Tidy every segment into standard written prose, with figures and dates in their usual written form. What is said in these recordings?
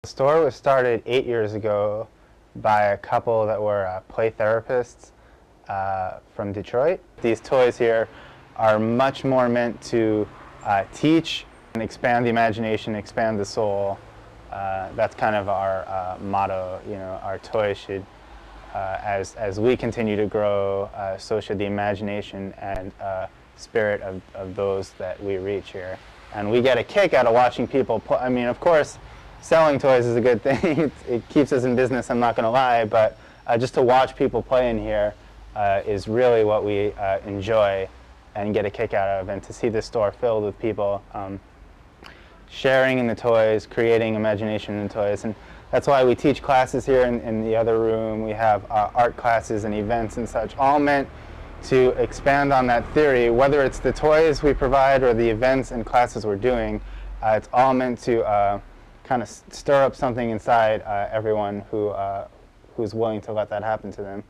The store was started 8 years ago by a couple that were play therapists from Detroit. These toys here are much more meant to teach and expand the imagination, expand the soul. That's kind of our motto. You know, our toys should, as we continue to grow, so should the imagination and spirit of those that we reach here. And we get a kick out of watching people play. I mean, of course, selling toys is a good thing. It keeps us in business, I'm not going to lie, but just to watch people play in here is really what we enjoy and get a kick out of, and to see the store filled with people sharing in the toys, creating imagination in the toys. And that's why we teach classes here in the other room. We have art classes and events and such, all meant to expand on that theory. Whether it's the toys we provide or the events and classes we're doing, it's all meant to kind of stir up something inside everyone who's willing to let that happen to them.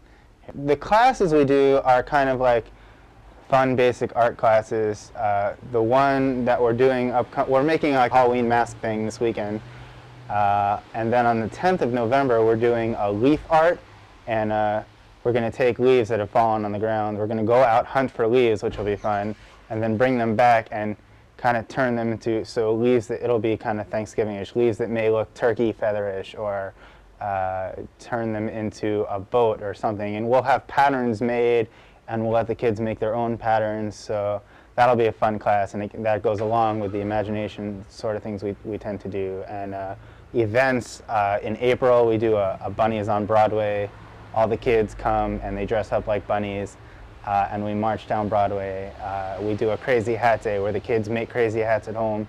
The classes we do are kind of like fun, basic art classes. The one that we're doing, we're making a Halloween mask thing this weekend. And then on the 10th of November, we're doing a leaf art, and we're going to take leaves that have fallen on the ground. We're going to go out, hunt for leaves, which will be fun, and then bring them back and kind of turn them into, so leaves that it'll be kind of Thanksgiving-ish, leaves that may look turkey feather-ish, or turn them into a boat or something. And we'll have patterns made, and we'll let the kids make their own patterns. So that'll be a fun class, and that goes along with the imagination sort of things we tend to do. And events, in April we do a Bunnies on Broadway. All the kids come and they dress up like bunnies. And we march down Broadway. We do a crazy hat day where the kids make crazy hats at home,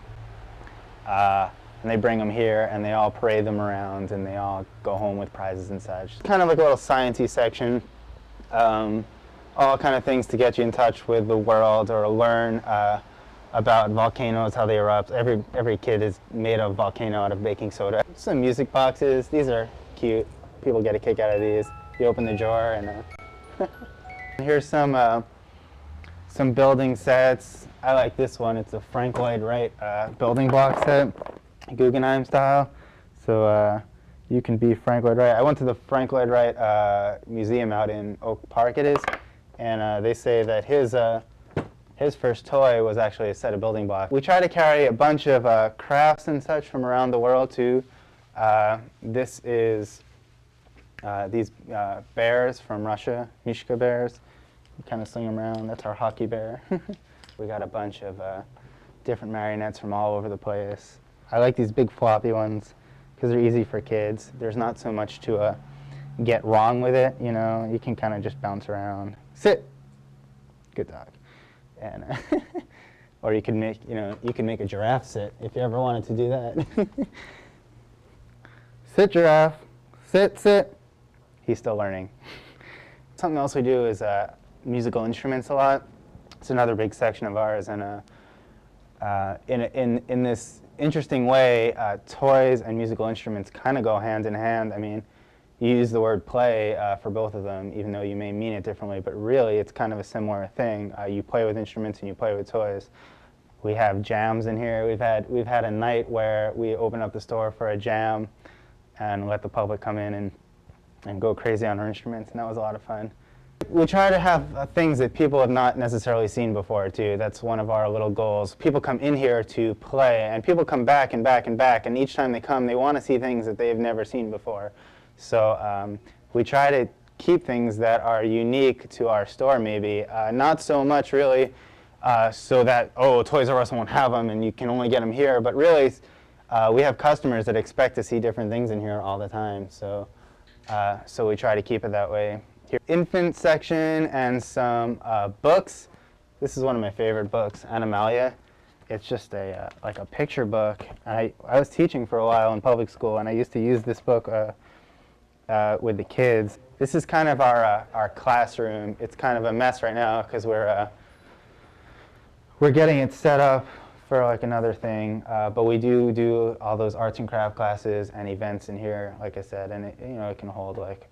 and they bring them here, and they all parade them around, and they all go home with prizes and such. Kind of like a little sciencey section, all kind of things to get you in touch with the world, or learn about volcanoes, how they erupt. Every kid is made a volcano out of baking soda. Some music boxes. These are cute. People get a kick out of these. You open the drawer and. Here's some building sets. I like this one. It's a Frank Lloyd Wright building block set, Guggenheim style. So you can be Frank Lloyd Wright. I went to the Frank Lloyd Wright museum out in Oak Park, it is, and they say that his first toy was actually a set of building blocks. We try to carry a bunch of crafts and such from around the world too. This is these bears from Russia, Mishka bears. You kind of sling them around. That's our hockey bear. We got a bunch of different marionettes from all over the place. I like these big floppy ones because they're easy for kids. There's not so much to get wrong with it, you know. You can kind of just bounce around. Sit. Good dog. And or you can make, a giraffe sit if you ever wanted to do that. Sit, giraffe. Sit, sit. He's still learning. Something else we do is musical instruments a lot. It's another big section of ours, and in this interesting way, toys and musical instruments kind of go hand in hand. I mean, you use the word play for both of them, even though you may mean it differently, but really it's kind of a similar thing. You play with instruments and you play with toys. We have jams in here. We've had a night where we open up the store for a jam and let the public come in and go crazy on our instruments, and that was a lot of fun. We try to have things that people have not necessarily seen before too. That's one of our little goals. People come in here to play, and people come back and back and back, and each time they come they want to see things that they've never seen before. So we try to keep things that are unique to our store maybe, not so much really so that, oh, Toys R Us won't have them and you can only get them here, but really we have customers that expect to see different things in here all the time. So we try to keep it that way. Here, infant section and some books. This is one of my favorite books, Animalia. It's just like a picture book. I was teaching for a while in public school, and I used to use this book with the kids. This is kind of our classroom. It's kind of a mess right now because we're getting it set up for like another thing, but we do all those arts and craft classes and events in here, like I said, and it can hold like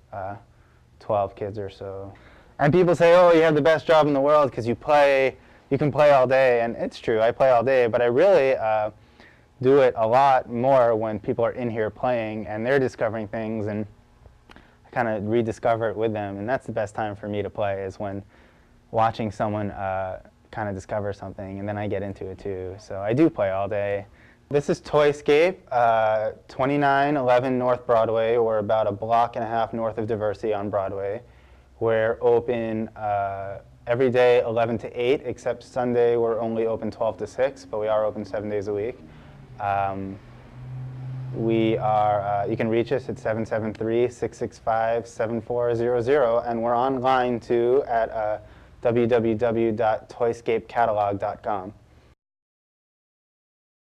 12 kids or so. And people say, oh, you have the best job in the world because you can play all day, and it's true, I play all day, but I really do it a lot more when people are in here playing and they're discovering things, and I kind of rediscover it with them. And that's the best time for me to play, is when watching someone kind of discover something, and then I get into it too. So I do play all day. This is Toyscape, 2911 North Broadway. We're about a block and a half north of Diversity on Broadway. We're open every day 11 to 8, except Sunday we're only open 12 to 6, but we are open 7 days a week. You can reach us at 773-665-7400, and we're online too at www.toyscapecatalog.com.